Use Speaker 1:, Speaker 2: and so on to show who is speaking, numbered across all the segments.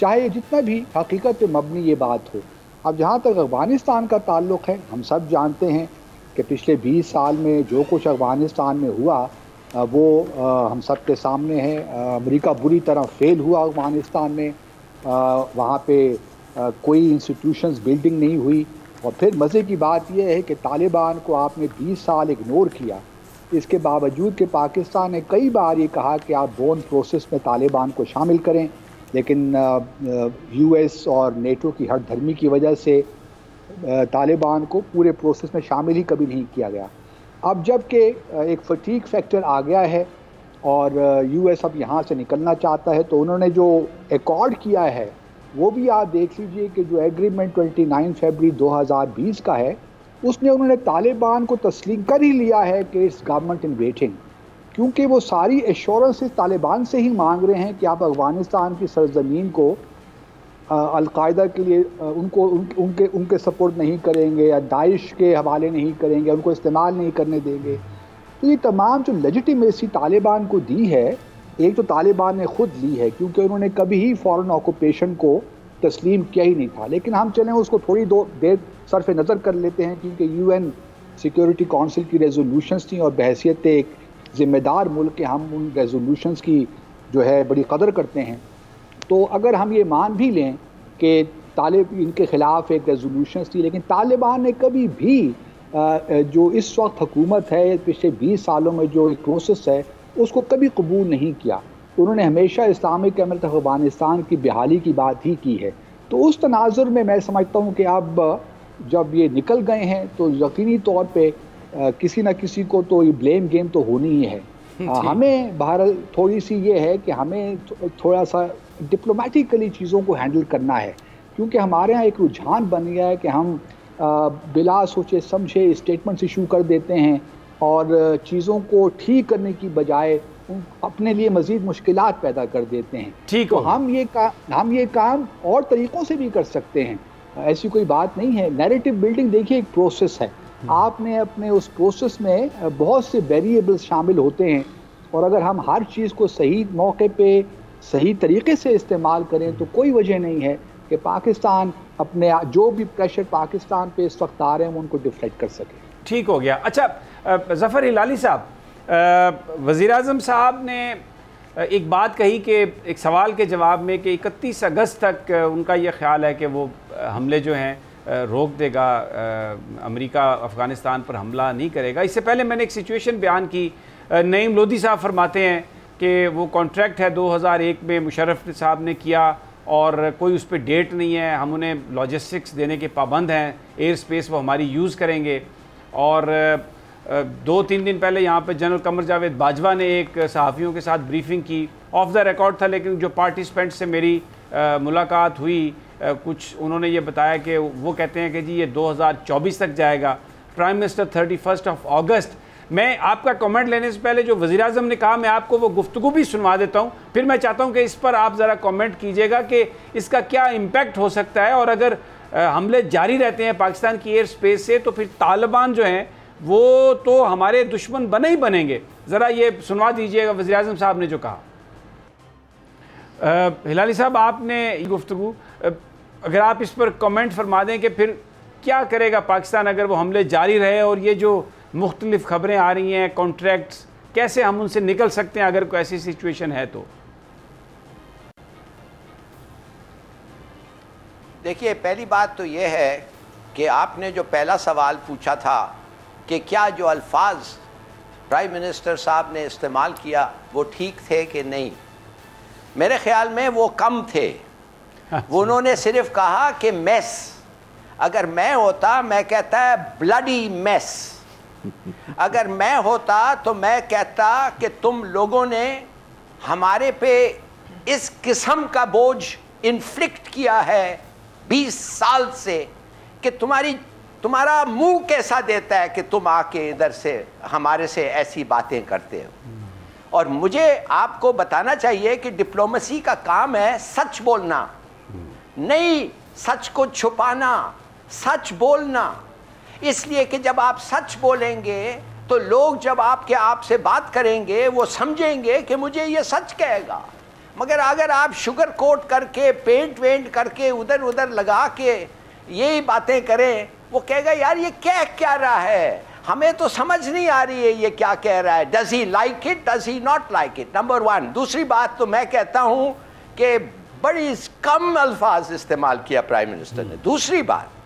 Speaker 1: چاہے جتنا بھی حقیقت پہ مبنی یہ بات ہو. اب جہاں تک افغانستان کا تعلق ہے، ہم سب جانتے ہیں کہ پچھلے 20 سال میں جو کچھ افغانستان میں ہوا وہ ہم سب کے سامنے ہے. امریکہ بری طرح فیل ہوا افغانستان میں، وہاں پہ کوئی انسٹیٹیوشنز بلڈنگ نہیں ہوئی. اور پھر مزے کی بات یہ ہے کہ طالبان کو آپ نے 20 سال اگنور کیا، اس کے باوجود کہ پاکستان نے کئی بار یہ کہا کہ آپ بون پروسیس میں طالبان کو شامل کریں، لیکن یو ایس اور نیٹو کی ہٹ دھرمی کی وجہ سے طالبان کو پورے پروسیس میں شامل ہی کبھی نہیں کیا گیا. اب جب کہ ایک فٹیگ فیکٹر آ گیا ہے اور یو ایس اب یہاں سے نکلنا چاہتا ہے، تو انہوں نے جو ایکارڈ کیا ہے وہ بھی آپ دیکھ لیجئے کہ جو ایگریمنٹ 29 فروری 2020 کا ہے، اس میں انہوں نے طالبان کو تسلیم کر ہی لیا ہے کہ اٹس گورنمنٹ ان ویٹنگ، کیونکہ وہ ساری ایشورنسز طالبان سے ہی مانگ رہے ہیں کہ آپ افغانستان کی سرزمین کو القاعدہ کے لیے ان کے سپورٹ نہیں کریں گے، یا داعش کے حوالے نہیں کریں گے، ان کو استعمال نہیں کرنے دیں گے. تو یہ تمام جو لیجیٹیمیسی طالبان کو دی ہے، ایک تو طالبان نے خود لی ہے کیونکہ انہوں نے کبھی ہی فورن آکوپیشن کو تسلیم کیا ہی نہیں تھا. لیکن ہم چلیں اس کو تھوڑی دیر صرف نظر کر لیتے ہیں، کیونکہ یو این سیکیورٹی کونسل کی ریزولوشنز تھیں اور بحیثیت ایک ذمہ دار ملک کے ہم ان ریزولوشنز کی جو ہے بڑی قدر کرتے ہیں. تو اگر ہم یہ مان بھی لیں کہ ان کے خلاف ایک ریزولوشنز تھی، لیکن طالبان نے کبھی بھی جو اس وقت حکومت ہے پچھلے 20 سالوں میں جو ایک پروسیس ہے اس کو کبھی قبول نہیں کیا. انہوں نے ہمیشہ اسلامک امارت افغانستان کی بحالی کی بات ہی کی ہے. تو اس تناظر میں سمجھتا ہوں کہ اب جب یہ نکل گئے ہیں تو یقینی طور پہ کسی نہ کسی کو تو یہ بلیم گیم تو ہونی ہی ہے. ہمیں بہرحال تھوڑی سی یہ ہے کہ ہمیں تھوڑا سا ڈپلومیٹکلی چیزوں کو ہینڈل کرنا ہے، کیونکہ ہمارے ہاں ایک رجحان بن گیا ہے کہ ہم بلا سوچے سمجھے اسٹیٹمنٹس ایشو کر دیتے ہیں اور چیزوں کو ٹھیک کرنے کی بجائے اپنے لیے مزید مشکلات پیدا کر دیتے ہیں. تو ہم یہ کام اور طریقوں سے بھی کر سکتے ہیں، ایسی کوئی بات نہیں ہے. نیریٹو بلڈنگ دیکھیے ایک پروسیس ہے، آپ نے اپنے اس پروسیس میں بہت سے ویریبلز شامل ہوتے ہیں، اور اگر ہم ہر چیز کو صحیح موقع پہ صحیح طریقے سے استعمال کریں تو کوئی وجہ نہیں ہے کہ پاکستان اپنے جو بھی پریشر پاکستان پہ اس وقت آ رہے ہیں ان کو ڈیفلیکٹ کر سکے.
Speaker 2: ٹھیک ہو گیا. اچھا ظفر ہلالی صاحب، وزیر اعظم صاحب نے ایک بات کہی کہ ایک سوال کے جواب میں کہ 31 اگست تک ان کا یہ خیال ہے کہ وہ حملے جو ہیں روک دے گا، امریکہ افغانستان پر حملہ نہیں کرے گا. اس سے پہلے میں نے ایک سچویشن بیان کی، نعیم لودھی صاحب فرماتے ہیں کہ وہ کانٹریکٹ ہے 2001 میں مشرف صاحب نے کیا اور کوئی اس پہ ڈیٹ نہیں ہے، ہم انہیں لاجسٹکس دینے کے پابند ہیں، ایئر سپیس وہ ہماری یوز کریں گے. اور 2-3 دن پہلے یہاں پہ جنرل قمر جاوید باجوہ نے ایک صحافیوں کے ساتھ بریفنگ کی، آف دا ریکارڈ تھا، لیکن جو پارٹیسپینٹ سے میری ملاقات ہوئی کچھ انہوں نے یہ بتایا کہ وہ کہتے ہیں کہ جی یہ 2024 تک جائے گا. پرائم منسٹر 31 اگست. میں آپ کا کمنٹ لینے سے پہلے جو وزیر اعظم نے کہا میں آپ کو وہ گفتگو بھی سنوا دیتا ہوں، پھر میں چاہتا ہوں کہ اس پر آپ ذرا کمنٹ کیجئے گا کہ اس کا کیا امپیکٹ ہو سکتا ہے، اور اگر حملے جاری رہتے ہیں پاکستان کی ایئر سپیس سے تو پھر طالبان جو ہیں وہ تو ہمارے دشمن بنے ہی بنیں گے. ذرا یہ سنوا دیجئے گا وزیر اعظم صاحب نے جو کہا. ہلالی صاحب آپ نے گفتگو اگر آپ اس پر کمنٹ فرما دیں کہ پھر کیا کرے گا پاکستان اگر وہ حملے جاری رہے، اور یہ جو مختلف خبریں آ رہی ہیں کانٹریکٹس، کیسے ہم ان سے نکل سکتے ہیں اگر کوئی ایسی سچویشن ہے تو؟
Speaker 3: دیکھیے پہلی بات تو یہ ہے کہ آپ نے جو پہلا سوال پوچھا تھا کہ کیا جو الفاظ پرائم منسٹر صاحب نے استعمال کیا وہ ٹھیک تھے کہ نہیں، میرے خیال میں وہ کم تھے. انہوں نے صرف کہا کہ میس، اگر میں ہوتا میں کہتا ہے بلڈی میس، اگر میں ہوتا تو میں کہتا کہ تم لوگوں نے ہمارے پہ اس قسم کا بوجھ انفلکٹ کیا ہے 20 سال سے کہ تمہارا منہ کیسا دیتا ہے کہ تم آ کے ادھر سے ہمارے سے ایسی باتیں کرتے ہو. اور مجھے آپ کو بتانا چاہیے کہ ڈپلومیسی کا کام ہے سچ بولنا، نہیں سچ کو چھپانا، سچ بولنا. اس لیے کہ جب آپ سچ بولیں گے تو لوگ جب آپ سے بات کریں گے وہ سمجھیں گے کہ مجھے یہ سچ کہے گا. مگر اگر آپ شوگر کوٹ کر کے پینٹ وینٹ کر کے ادھر ادھر لگا کے یہی باتیں کریں, وہ کہے گا یار یہ کیا رہا ہے, ہمیں تو سمجھ نہیں آ رہی ہے یہ کیا کہہ رہا ہے. Does he like it, does he not like it, number one. دوسری بات تو میں کہتا ہوں کہ بڑی کم الفاظ استعمال کیا پرائم منسٹر نے. دوسری بات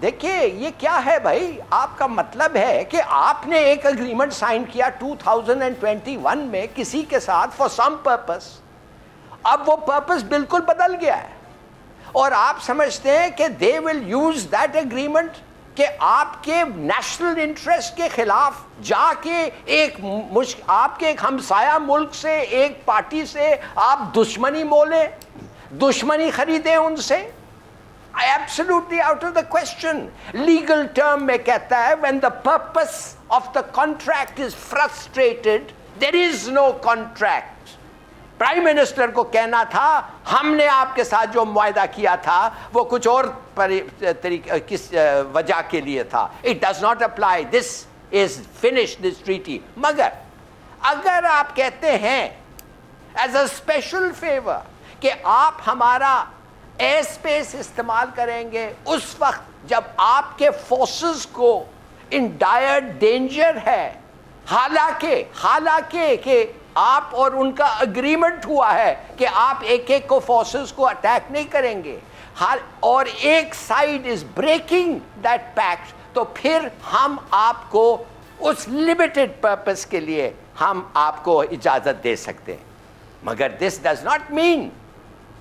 Speaker 3: دیکھیے یہ کیا ہے بھائی, آپ کا مطلب ہے کہ آپ نے ایک اگریمنٹ سائن کیا 2021 میں کسی کے ساتھ فار سم پرپس, اب وہ پرپس بالکل بدل گیا ہے اور آپ سمجھتے ہیں کہ دے ول یوز دیٹ اگریمنٹ کہ آپ کے نیشنل انٹرسٹ کے خلاف جا کے آپ کے ایک ہمسایہ ملک سے ایک پارٹی سے آپ دشمنی مولیں, دشمنی خریدیں ان سے. Absolutely out of the question. Legal term میں کہتا ہے when the purpose of the contract is frustrated, there is no contract. Prime minister کو کہنا تھا ہم نے آپ کے ساتھ جو معاہدہ کیا تھا وہ کچھ اور کس وجہ کے لیے تھا. It does not apply. This is finished, this treaty. مگر اگر آپ کہتے ہیں as a special favor کہ آپ ہمارا ایئر اسپیس استعمال کریں گے اس وقت جب آپ کے فورسز کو ان ڈائر ڈینجر ہے, حالانکہ کہ آپ اور ان کا اگریمنٹ ہوا ہے کہ آپ ایک ایک کو فورسز کو اٹیک نہیں کریں گے, اور ایک side is breaking that packet, تو پھر ہم آپ کو اس لمیٹڈ پرپس کے لیے ہم آپ کو اجازت دے سکتے ہیں. مگر دس ڈز ناٹ مین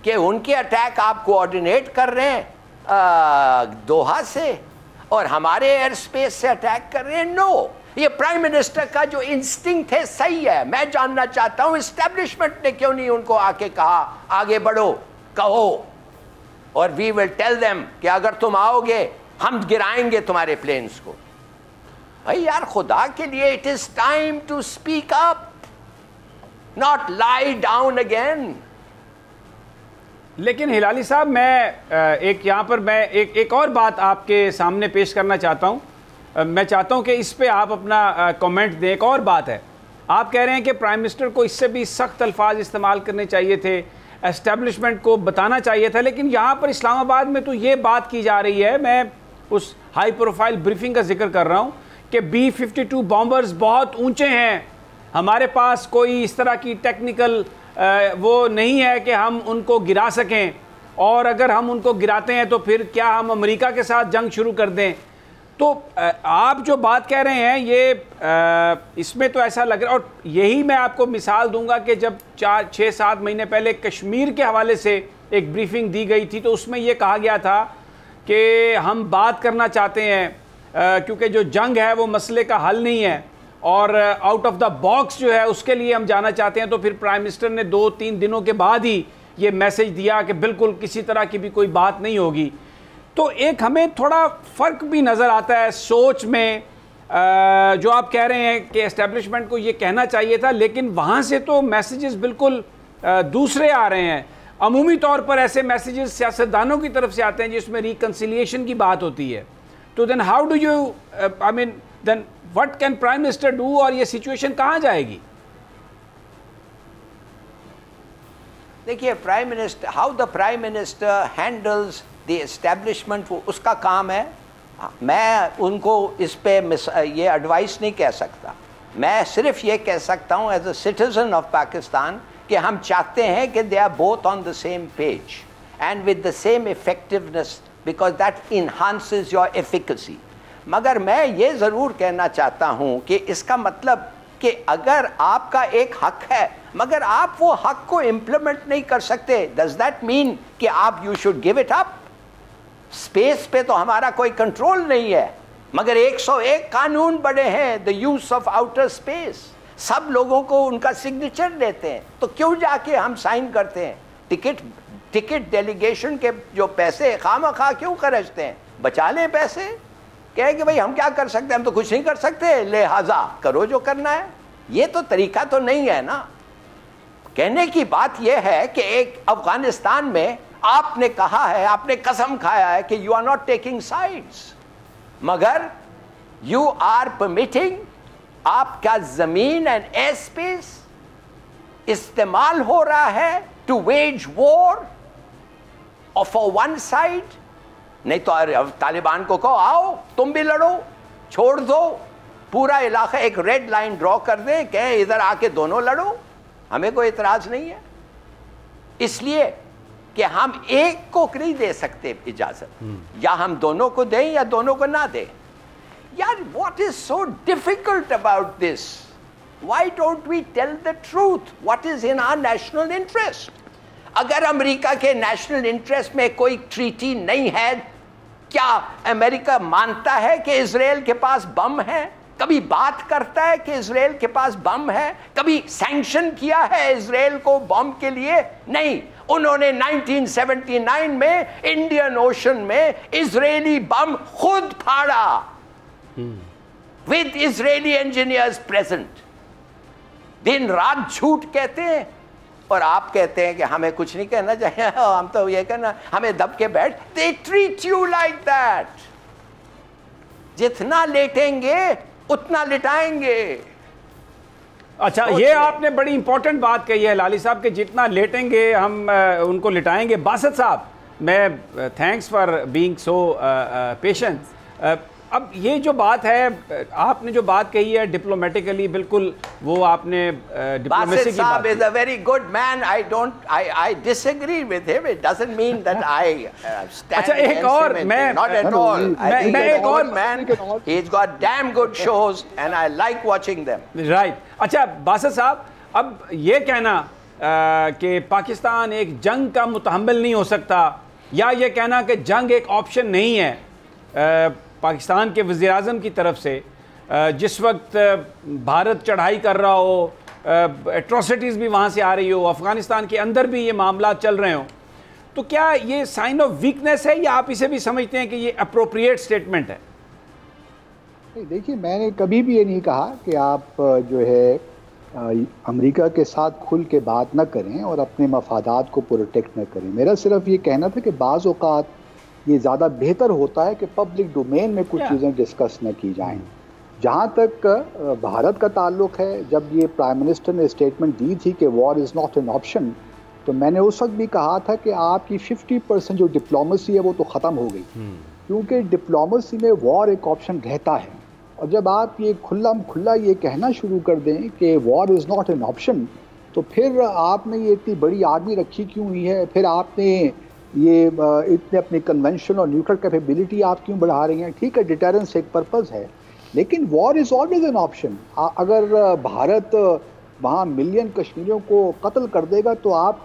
Speaker 3: کہ ان کے اٹیک آپ کوآرڈینیٹ کر رہے ہیں دوحہ سے اور ہمارے ایئر اسپیس سے اٹیک کر رہے ہیں. نو, یہ پرائم منسٹر کا جو انسٹنکٹ ہے صحیح ہے. میں جاننا چاہتا ہوں اسٹیبلشمنٹ نے کیوں نہیں ان کو آ کے کہا آگے بڑھو, کہو, اور وی ول ٹیل دیم کہ اگر تم آؤ گے ہم گرائیں گے تمہارے پلینس کو. بھائی یار خدا کے لیے, it is time to speak up, not lie down again.
Speaker 2: لیکن ہلالی صاحب میں یہاں پر میں ایک اور بات آپ کے سامنے پیش کرنا چاہتا ہوں. میں چاہتا ہوں کہ اس پہ آپ اپنا کامنٹ دیں. ایک اور بات ہے, آپ کہہ رہے ہیں کہ پرائم منسٹر کو اس سے بھی سخت الفاظ استعمال کرنے چاہیے تھے, اسٹیبلشمنٹ کو بتانا چاہیے تھا, لیکن یہاں پر اسلام آباد میں تو یہ بات کی جا رہی ہے, میں اس ہائی پروفائل بریفنگ کا ذکر کر رہا ہوں کہ B-52 بامبرز بہت اونچے ہیں, ہمارے پاس کوئی اس طرح کی ٹیکنیکل وہ نہیں ہے کہ ہم ان کو گرا سکیں, اور اگر ہم ان کو گراتے ہیں تو پھر کیا ہم امریکہ کے ساتھ جنگ شروع کر دیں. تو آپ جو بات کہہ رہے ہیں یہ اس میں تو ایسا لگ رہا ہے, اور یہی میں آپ کو مثال دوں گا کہ جب 6-7 مہینے پہلے کشمیر کے حوالے سے ایک بریفنگ دی گئی تھی تو اس میں یہ کہا گیا تھا کہ ہم بات کرنا چاہتے ہیں کیونکہ جو جنگ ہے وہ مسئلے کا حل نہیں ہے, اور آؤٹ آف دا باکس جو ہے اس کے لیے ہم جانا چاہتے ہیں. تو پھر پرائم منسٹر نے 2-3 دنوں کے بعد ہی یہ میسج دیا کہ بالکل کسی طرح کی بھی کوئی بات نہیں ہوگی. تو ایک ہمیں تھوڑا فرق بھی نظر آتا ہے سوچ میں, جو آپ کہہ رہے ہیں کہ اسٹیبلشمنٹ کو یہ کہنا چاہیے تھا, لیکن وہاں سے تو میسیجز بالکل دوسرے آ رہے ہیں. عمومی طور پر ایسے میسیجز سیاستدانوں کی طرف سے آتے ہیں جس میں ریکنسیلیشن کی بات ہوتی ہے. تو then how do you I mean then what can prime minister do, اور یہ سچویشن کہاں جائے گی؟
Speaker 3: دیکھیے prime minister, how the prime minister handles the establishment, وہ اس کا کام ہے. میں ان کو اس پہ یہ ایڈوائس نہیں کہہ سکتا. میں صرف یہ کہہ سکتا ہوں as a citizen of Pakistan کہ ہم چاہتے ہیں کہ they are both on the same page and with the same effectiveness because that enhances your efficacy. مگر میں یہ ضرور کہنا چاہتا ہوں کہ اس کا مطلب کہ اگر آپ کا ایک حق ہے مگر آپ وہ حق کو امپلیمنٹ نہیں کر سکتے, ڈز دیٹ مین کہ آپ you should give it up? Space پہ تو ہمارا کوئی کنٹرول نہیں ہے, مگر 101 قانون بڑے ہیں the use of outer space, سب لوگوں کو ان کا سگنیچر دیتے ہیں, تو کیوں جا کے ہم سائن کرتے ہیں؟ ٹکٹ ڈیلیگیشن کے جو پیسے خواہ مخواہ کیوں خرچتے ہیں؟ بچا لیں پیسے, کہے کہ بھائی ہم کیا کر سکتے ہیں, ہم تو کچھ نہیں کر سکتے, لہذا کرو جو کرنا ہے. یہ تو طریقہ تو نہیں ہے نا. کہنے کی بات یہ ہے کہ ایک افغانستان میں آپ نے کہا ہے, آپ نے قسم کھایا ہے کہ you are not taking sides, مگر یو آر پرمیٹنگ آپ کا زمین اینڈ ایئر اسپیس استعمال ہو رہا ہے ٹو ویج وار اور فار ون سائڈ. نہیں تو طالبان کو کہو آؤ تم بھی لڑو, چھوڑ دو پورا علاقہ, ایک ریڈ لائن ڈرا کر دیں کہ ادھر آ کے دونوں لڑو, ہمیں کوئی اعتراض نہیں ہے. اس لیے کہ ہم ایک کو نہیں دے سکتے اجازت, یا ہم دونوں کو دیں یا دونوں کو نہ دیں. یار what is so difficult about this? Why don't we tell the truth what is in our national interest? اگر امریکہ کے نیشنل انٹرسٹ میں کوئی ٹریٹی نہیں ہے, کیا امریکہ مانتا ہے کہ اسرائیل کے پاس بم ہے؟ کبھی بات کرتا ہے کہ اسرائیل کے پاس بم ہے؟ کبھی سینکشن کیا ہے اسرائیل کو بم کے لیے؟ نہیں. انہوں نے 1979 میں انڈین اوشن میں اسرائیلی بم خود پھاڑا with Israeli engineers present. دن رات جھوٹ کہتے ہیں اور آپ کہتے ہیں کہ ہمیں کچھ نہیں کہنا چاہیے, ہم تو یہ کہنا, ہمیں دب کے بیٹھ. They treat you like that. جتنا لیٹیں گے اتنا لٹائیں گے.
Speaker 2: اچھا, یہ آپ نے بڑی امپورٹنٹ بات کہی ہے لالی صاحب کہ جتنا لیٹیں گے ہم ان کو لٹائیں گے. باسط صاحب, میں thanks for being so patient. اب یہ جو بات ہے, آپ نے جو بات کہی ہے ڈپلومیٹیکلی, بالکل وہ آپ نے ڈپلومیسی کی بات کی.
Speaker 3: Basit Saab is a very good man. I disagree with him. It doesn't mean that I stand against him. Not at all. I think he's a good man. He's got damn good shows and I like watching them.
Speaker 2: Right. اچھا باسط صاحب, اب یہ کہنا کہ پاکستان ایک جنگ کا متحمل نہیں ہو سکتا, یا یہ کہنا کہ جنگ ایک آپشن نہیں ہے پاکستان کے وزیر اعظم کی طرف سے, جس وقت بھارت چڑھائی کر رہا ہو, ایٹروسٹیز بھی وہاں سے آ رہی ہو, افغانستان کے اندر بھی یہ معاملات چل رہے ہوں, تو کیا یہ سائن آف ویکنیس ہے یا آپ اسے بھی سمجھتے ہیں کہ یہ اپروپریٹ سٹیٹمنٹ ہے؟
Speaker 1: دیکھیے, میں نے کبھی بھی یہ نہیں کہا کہ آپ جو ہے امریکہ کے ساتھ کھل کے بات نہ کریں اور اپنے مفادات کو پروٹیکٹ نہ کریں. میرا صرف یہ کہنا تھا کہ بعض اوقات یہ زیادہ بہتر ہوتا ہے کہ پبلک ڈومین میں کچھ چیزیں ڈسکس نہ کی جائیں. جہاں تک بھارت کا تعلق ہے, جب یہ پرائم منسٹر نے اسٹیٹمنٹ دی تھی کہ وار از ناٹ این آپشن, تو میں نے اس وقت بھی کہا تھا کہ آپ کی 50% جو ڈپلومیسی ہے وہ تو ختم ہو گئی, کیونکہ ڈپلومیسی میں وار ایک آپشن رہتا ہے. اور جب آپ یہ کھلا یہ کہنا شروع کر دیں کہ وار از ناٹ این آپشن, تو پھر آپ نے یہ اتنی بڑی آرمی رکھی کیوں ہوئی ہے؟ پھر آپ نے یہ اتنے اپنی کنونشن اور نیوٹرل کیپیبلٹی آپ کیوں بڑھا رہی ہیں؟ ٹھیک ہے, ڈیٹرنس ایک پرپز ہے, لیکن وار از آلویز این آپشن. اگر بھارت وہاں ملین کشمیریوں کو قتل کر دے گا تو آپ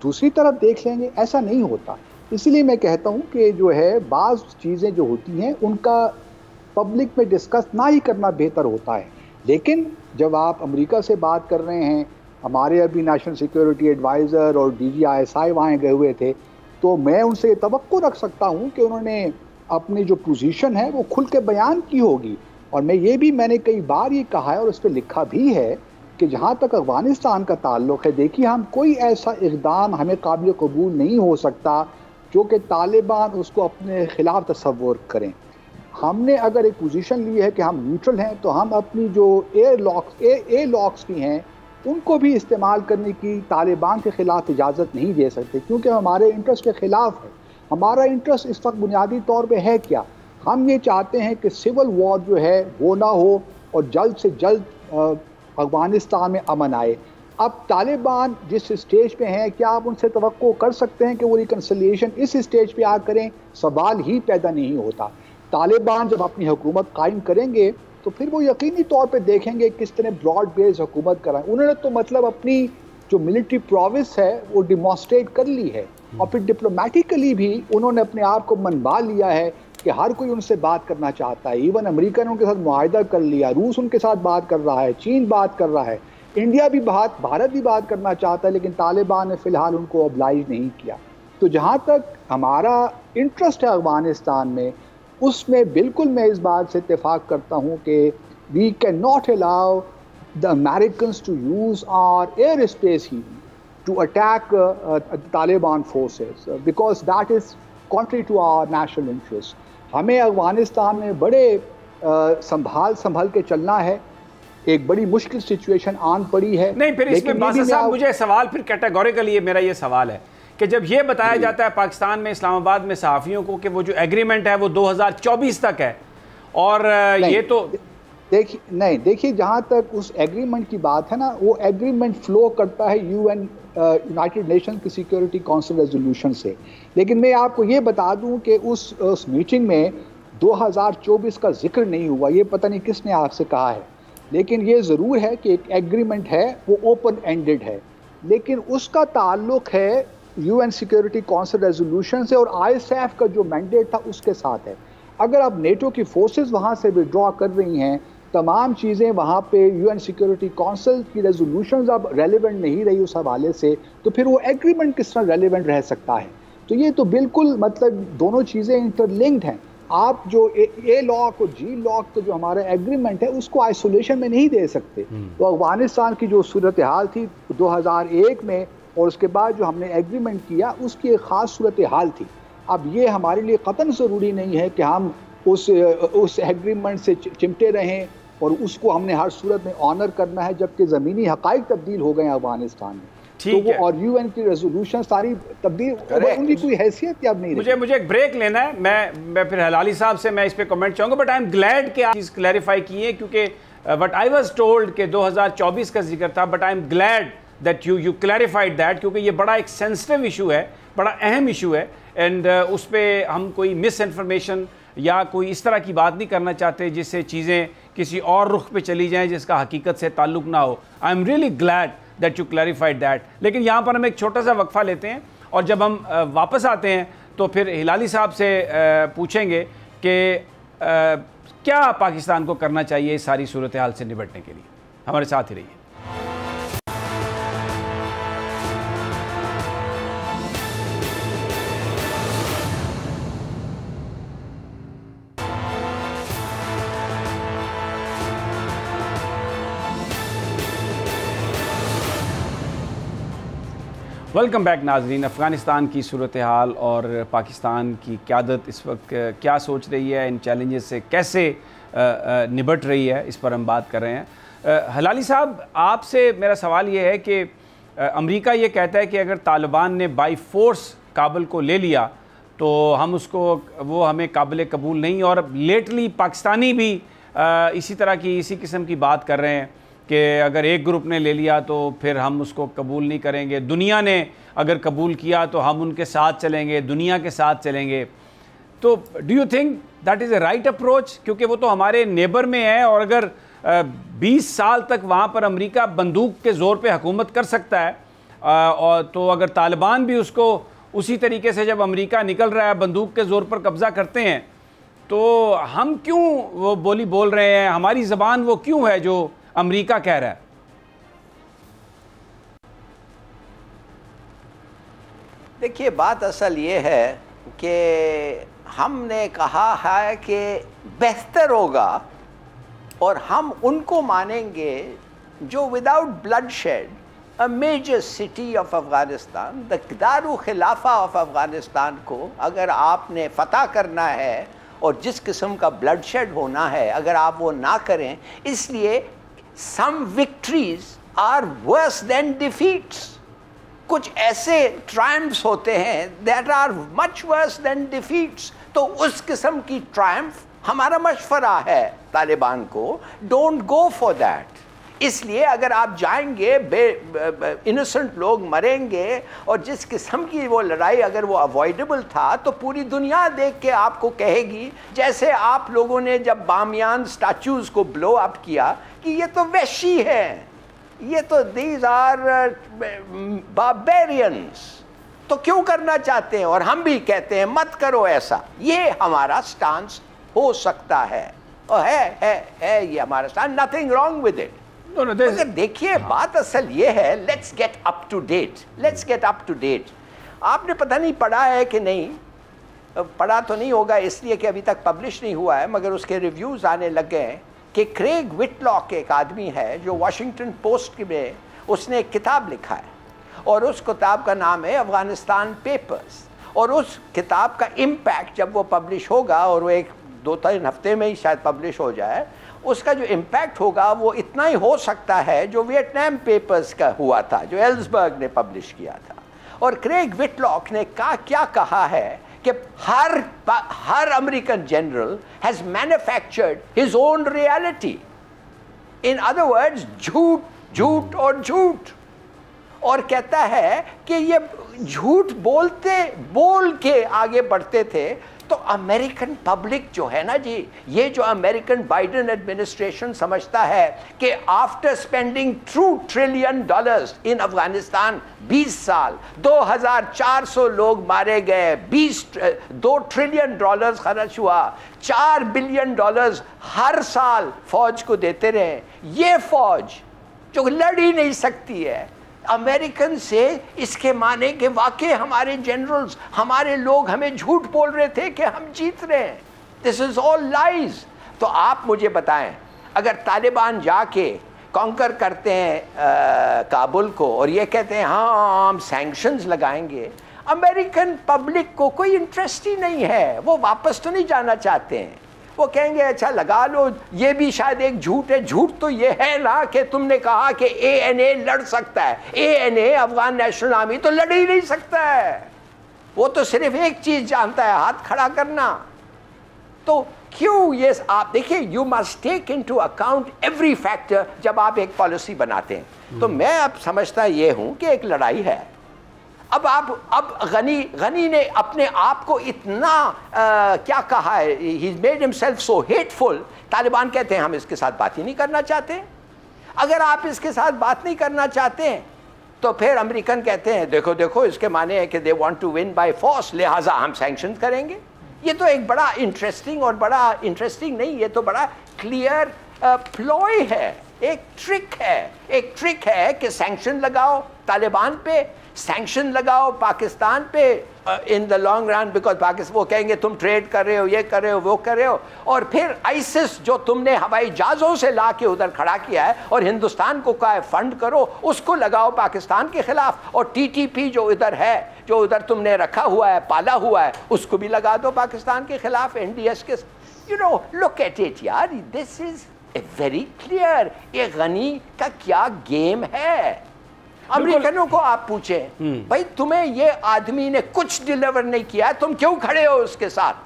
Speaker 1: دوسری طرف دیکھ لیں گے, ایسا نہیں ہوتا. اسی لیے میں کہتا ہوں کہ جو ہے بعض چیزیں جو ہوتی ہیں ان کا پبلک میں ڈسکس نہ ہی کرنا بہتر ہوتا ہے. لیکن جب آپ امریکہ سے بات کر رہے ہیں, ہمارے ابھی نیشنل سیکیورٹی ایڈوائزر اور DGISI وہاں گئے ہوئے تھے, تو میں ان سے توقع رکھ سکتا ہوں کہ انہوں نے اپنی جو پوزیشن ہے وہ کھل کے بیان کی ہوگی. اور میں نے کئی بار یہ کہا ہے اور اس پہ لکھا بھی ہے کہ جہاں تک افغانستان کا تعلق ہے, دیکھیے ہم کوئی ایسا اقدام ہمیں قابل قبول نہیں ہو سکتا جو کہ طالبان اس کو اپنے خلاف تصور کریں. ہم نے اگر ایک پوزیشن لی ہے کہ ہم نیوٹرل ہیں, تو ہم اپنی جو اے لاکس بھی ہیں ان کو بھی استعمال کرنے کی طالبان کے خلاف اجازت نہیں دے سکتے, کیونکہ ہمارے انٹرسٹ کے خلاف ہے. ہمارا انٹرسٹ اس وقت بنیادی طور پہ ہے کیا؟ ہم یہ چاہتے ہیں کہ سول وار جو ہے وہ نہ ہو اور جلد سے جلد افغانستان میں امن آئے. اب طالبان جس اسٹیج پہ ہیں, کیا آپ ان سے توقع کر سکتے ہیں کہ وہ ریکنسیلیشن اس اسٹیج پہ آ کریں؟ سوال ہی پیدا نہیں ہوتا. طالبان جب اپنی حکومت قائم کریں گے تو پھر وہ یقینی طور پہ دیکھیں گے کس طرح براڈ بیس حکومت کرائیں. انہوں نے تو مطلب اپنی جو ملٹری پرووس ہے وہ ڈیمانسٹریٹ کر لی ہے, اور پھر ڈپلومیٹیکلی بھی انہوں نے اپنے آپ کو منوا لیا ہے کہ ہر کوئی ان سے بات کرنا چاہتا ہے. ایون امریکہ نے ان کے ساتھ معاہدہ کر لیا, روس ان کے ساتھ بات کر رہا ہے, چین بات کر رہا ہے, انڈیا بھی بھارت بھی بات کرنا چاہتا ہے, لیکن طالبان نے فی الحال ان کو oblige نہیں کیا. تو جہاں تک ہمارا انٹرسٹ ہے افغانستان میں, اس میں بالکل میں اس بات سے اتفاق کرتا ہوں کہ we cannot allow the Americans to use our airspace to attack Taliban forces because that is contrary to our national interest. ہمیں افغانستان میں بڑے سنبھال کے چلنا ہے. ایک بڑی مشکل سچویشن آن پڑی ہے.
Speaker 2: نہیں پھر اس میں باسا صاحب مجھے سوال پھر کیٹیگوریکلی میرا یہ سوال ہے کہ جب یہ بتایا جاتا ہے پاکستان میں اسلام آباد میں صحافیوں کو کہ وہ جو ایگریمنٹ ہے وہ 2024 تک ہے اور یہ تو
Speaker 1: دیکھیے جہاں تک اس ایگریمنٹ کی بات ہے نا, وہ ایگریمنٹ فلو کرتا ہے یونائٹڈ نیشن کی سیکیورٹی کونسل ریزولوشن سے. لیکن میں آپ کو یہ بتا دوں کہ اس میٹنگ میں 2024 کا ذکر نہیں ہوا. یہ پتہ نہیں کس نے آپ سے کہا ہے, لیکن یہ ضرور ہے کہ ایک ایگریمنٹ ہے وہ اوپن اینڈڈ ہے, لیکن اس کا تعلق ہے UN سیکیورٹی کونسل ریزولوشن سے اور ISAF کا جو مینڈیٹ تھا اس کے ساتھ ہے. اگر اب نیٹو کی فورسز وہاں سے وڈرا کر رہی ہیں, تمام چیزیں وہاں پہ UN سیکیورٹی کونسل کی ریزولوشنز اب ریلیونٹ نہیں رہی اس حوالے سے, تو پھر وہ ایگریمنٹ کس طرح ریلیونٹ رہ سکتا ہے؟ تو یہ تو بالکل مطلب دونوں چیزیں انٹرلنکڈ ہیں. آپ جو اے لاک اور جی لاک کا جو ہمارا ایگریمنٹ ہے اس کو آئسولیشن میں نہیں دے سکتے. تو افغانستان کی جو صورتحال تھی 2001 میں اور اس کے بعد جو ہم نے ایگریمنٹ کیا اس کی ایک خاص صورتحال تھی. اب یہ ہمارے لیے قطعاً ضروری نہیں ہے کہ ہم اس ایگریمنٹ سے چمٹے رہیں اور اس کو ہم نے ہر صورت میں آنر کرنا ہے, جبکہ زمینی حقائق تبدیل ہو گئے ہیں افغانستان میں. تو وہ اور UN کی ریزولوشن ساری تبدیل, ان کی کوئی حیثیت اب نہیں رہی.
Speaker 2: مجھے ایک بریک لینا ہے. میں پھر ہلالی صاحب سے میں اس پہ کمنٹ چاہوں گا, بٹ آئی ایم گلیڈ کہ آپ چیز کلیریفائی کی ہے, کیونکہ وٹ آئی واز ٹولڈ کہ 2024 کا ذکر تھا, but I am glad that you clarified that, کیونکہ یہ بڑا ایک سینسٹیو ایشو ہے, بڑا اہم ایشو ہے, اینڈ اس پہ ہم کوئی مس انفارمیشن یا کوئی اس طرح کی بات نہیں کرنا چاہتے جس سے چیزیں کسی اور رخ پہ چلی جائیں جس کا حقیقت سے تعلق نہ ہو. I am really glad that you clarified that. لیکن یہاں پر ہم ایک چھوٹا سا وقفہ لیتے ہیں اور جب ہم واپس آتے ہیں تو پھر ہلالی صاحب سے پوچھیں گے کہ کیا پاکستان کو کرنا چاہیے اس ساری صورتحال سے نبٹنے کے لیے. ہمارے ساتھ ہی رہیے. ویلکم بیک ناظرین. افغانستان کی صورتحال اور پاکستان کی قیادت اس وقت کیا سوچ رہی ہے, ان چیلنجز سے کیسے نبٹ رہی ہے, اس پر ہم بات کر رہے ہیں. ہلالی صاحب آپ سے میرا سوال یہ ہے کہ امریکہ یہ کہتا ہے کہ اگر طالبان نے بائی فورس کابل کو لے لیا تو ہم اس کو, وہ ہمیں قابل قبول نہیں, اور لیٹلی پاکستانی بھی اسی قسم کی بات کر رہے ہیں کہ اگر ایک گروپ نے لے لیا تو پھر ہم اس کو قبول نہیں کریں گے, دنیا نے اگر قبول کیا تو ہم ان کے ساتھ چلیں گے, دنیا کے ساتھ چلیں گے. تو do you think that is a right approach, کیونکہ وہ تو ہمارے نیبر میں ہے, اور اگر 20 سال تک وہاں پر امریکہ بندوق کے زور پہ حکومت کر سکتا ہے, اور تو اگر طالبان بھی اس کو اسی طریقے سے جب امریکہ نکل رہا ہے بندوق کے زور پر قبضہ کرتے ہیں, تو ہم کیوں وہ بولی بول رہے ہیں, ہماری زبان وہ کیوں ہے جو امریکہ کہہ رہا ہے؟
Speaker 3: دیکھیے بات اصل یہ ہے کہ ہم نے کہا ہے کہ بہتر ہوگا اور ہم ان کو مانیں گے جو without bloodshed a major city of Afghanistan, the دارالخلافہ آف افغانستان کو اگر آپ نے فتح کرنا ہے اور جس قسم کا بلڈ شیڈ ہونا ہے اگر آپ وہ نہ کریں, اس لیے some victories are worse than defeats. کچھ ایسے ٹرائمپس ہوتے ہیں that are much worse than defeats. تو اس قسم کی ٹرائمپ ہمارا مشورہ ہے طالبان کو, don't go for that. اس لیے اگر آپ جائیں گے انوسنٹ لوگ مریں گے, اور جس قسم کی وہ لڑائی اگر وہ اوائڈیبل تھا تو پوری دنیا دیکھ کے آپ کو کہے گی, جیسے آپ لوگوں نے جب بامیان سٹیچوز کو بلو اپ کیا کہ یہ تو وحشی ہے, یہ تو these are barbarians, تو کیوں کرنا چاہتے ہیں؟ اور ہم بھی کہتے ہیں مت کرو ایسا. یہ ہمارا سٹانس ہو سکتا ہے, اور ہے یہ ہمارا stance, nothing wrong with it. مگر دیکھیے بات اصل یہ ہے, let's get up to date. آپ نے پتہ نہیں پڑھا ہے کہ نہیں, پڑھا تو نہیں ہوگا اس لیے کہ ابھی تک پبلش نہیں ہوا ہے, مگر اس کے ریویوز آنے لگ گئے ہیں کہ کریگ وٹلاک ایک آدمی ہے جو واشنگٹن پوسٹ میں اس نے ایک کتاب لکھا ہے, اور اس کتاب کا نام ہے افغانستان پیپرز, اور اس کتاب کا امپیکٹ جب وہ پبلش ہوگا, اور وہ 1-2-3 ہفتے میں ہی شاید پبلش ہو جائے, اس کا جو امپیکٹ ہوگا وہ اتنا ہی ہو سکتا ہے جو ویتنام پیپرز کا ہوا تھا، جو ایلزبرگ نے پبلش کیا تھا. اور کریگ وٹلاک نے کیا کہا ہے کہ ہر American general has manufactured his own reality. In other words جھوٹ اور جھوٹ. اور کہتا ہے کہ یہ جھوٹ بول کے آگے بڑھتے تھے. تو امریکن پبلک جو ہے نا جی، یہ جو امریکن بائیڈن ایڈمنسٹریشن سمجھتا ہے کہ آفٹر اسپینڈنگ $2 ٹریلین ان افغانستان 20 سال، 2400 لوگ مارے گئے، $2 ٹریلین خرچ ہوا، $4 بلین ہر سال فوج کو دیتے رہے. یہ فوج جو لڑ ہی نہیں سکتی ہے امریکن سے، اس کے معنی کہ واقعی ہمارے جنرلز، ہمارے لوگ ہمیں جھوٹ بول رہے تھے کہ ہم جیت رہے ہیں. دس از آل لائز. تو آپ مجھے بتائیں، اگر طالبان جا کے کانکر کرتے ہیں کابل کو اور یہ کہتے ہیں ہاں ہم سینکشنز لگائیں گے، امریکن پبلک کو کوئی انٹرسٹ ہی نہیں ہے. وہ واپس تو نہیں جانا چاہتے ہیں. وہ کہیں گے اچھا لگا لو. یہ بھی شاید ایک جھوٹ ہے. جھوٹ تو یہ ہے نا کہ تم نے کہا کہ ANA لڑ سکتا ہے. ANA افغان نیشنل آرمی تو لڑ ہی نہیں سکتا ہے. وہ تو صرف ایک چیز جانتا ہے، ہاتھ کھڑا کرنا. تو کیوں یہ آپ دیکھیں، you must take into account every factor جب آپ ایک پالیسی بناتے ہیں. تو میں اب سمجھتا یہ ہوں کہ ایک لڑائی ہے. اب غنی نے اپنے آپ کو اتنا کیا کہا ہے، ہی میڈ ہمسیلف سو ہیٹفل. طالبان کہتے ہیں ہم اس کے ساتھ بات ہی نہیں کرنا چاہتے. اگر آپ اس کے ساتھ بات نہیں کرنا چاہتے ہیں تو پھر امریکن کہتے ہیں دیکھو اس کے معنی ہے کہ they want to win by force, لہٰذا ہم سینکشن کریں گے. یہ تو ایک بڑا انٹرسٹنگ اور بڑا انٹرسٹنگ نہیں، یہ تو بڑا کلیئر پلوئے ہے، ایک ٹرک ہے کہ سینکشن لگاؤ طالبان پہ، سینکشن لگاؤ پاکستان پہ in the long run, because Pakistan وہ کہیں گے تم ٹریڈ کر رہے ہو، یہ کر رہے ہو، وہ کر رہے ہو. اور پھر آئسس جو تم نے ہوائی جہازوں سے لا کے ادھر کھڑا کیا ہے اور ہندوستان کو کہا ہے فنڈ کرو، اس کو لگاؤ پاکستان کے خلاف. اور TTP جو ادھر ہے، جو ادھر تم نے رکھا ہوا ہے، پالا ہوا ہے، اس کو بھی لگا دو پاکستان کے خلاف. NDS کے look at it یار، this is very clear. یہ غنی کا کیا گیم ہے. امریکنوں کو آپ پوچھیں بھائی تمہیں یہ آدمی نے کچھ ڈیلیور نہیں کیا، تم کیوں کھڑے ہو اس کے ساتھ؟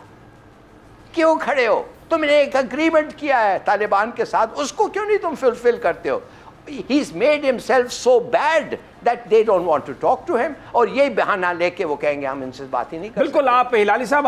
Speaker 3: کیوں کھڑے ہو؟ تم نے ایک اگریمنٹ کیا ہے طالبان کے ساتھ، اس کو کیوں نہیں تم فلفل کرتے ہو؟ He's made himself so bad that they don't want to talk to him. اور یہ بہانہ لے کے وہ کہیں گے ہم ان سے بات ہی نہیں کر سکتے.
Speaker 2: بالکل. آپ ہلالی صاحب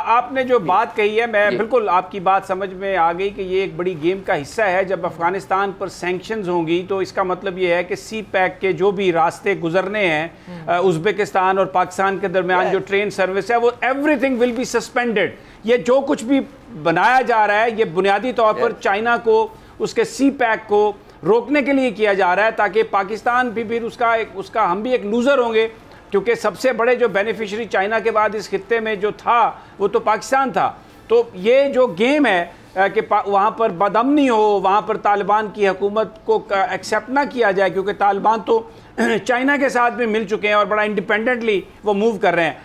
Speaker 2: آپ نے جو بات کہی ہے، میں بالکل آپ کی بات سمجھ میں آ گئی کہ یہ ایک بڑی گیم کا حصہ ہے. جب افغانستان پر سینکشنز ہوں گی تو اس کا مطلب یہ ہے کہ سی پیک کے جو بھی راستے گزرنے ہیں ازبکستان اور پاکستان کے درمیان جو ٹرین سروس ہے، وہ everything will be suspended. یہ جو کچھ بھی بنایا جا رہا ہے یہ بنیادی طور پر چائنا کو، اس کے سی پیک کو روکنے کے لیے کیا جا رہا ہے، تاکہ پاکستان بھی پھر اس کا ہم بھی ایک لوزر ہوں گے، کیونکہ سب سے بڑے جو بینیفیشری چائنا کے بعد اس خطے میں جو تھا وہ تو پاکستان تھا. تو یہ جو گیم ہے کہ وہاں پر بدامنی ہو، وہاں پر طالبان کی حکومت کو ایکسیپٹ نہ کیا جائے، کیونکہ طالبان تو چائنا کے ساتھ بھی مل چکے ہیں اور بڑا انڈیپینڈنٹلی وہ موو کر رہے ہیں.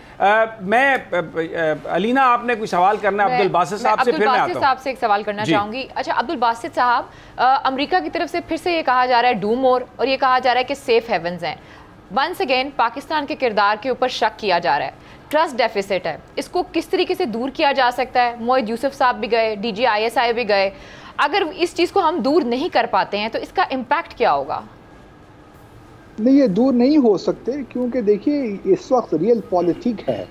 Speaker 2: میں علینا آپ نے کوئی سوال کرنا ہے عبدالباسط صاحب سے؟ پھر میں آتا ہوں.
Speaker 4: عبدالباسط صاحب سے ایک سوال کرنا چاہوں گی. اچھا عبدالباسط صاحب، امریکہ کی طرف سے پھر سے یہ کہا جا رہا ہے ڈو مور، اور یہ کہا جا رہا ہے کہ سیف ہیونز ہیں. ونس اگین پاکستان کے کردار کے اوپر شک کیا جا رہا ہے. ٹرسٹ ڈیفیسٹ ہے، اس کو کس طریقے سے دور کیا جا سکتا ہے؟ موعد یوسف صاحب بھی گئے، DG ISI بھی گئے. اگر اس چیز کو ہم دور نہیں کر پاتے ہیں تو اس کا امپیکٹ کیا ہوگا؟
Speaker 1: نہیں، یہ دور نہیں ہو سکتے، کیونکہ دیکھیے اس وقت ریئل پالیٹک ہے.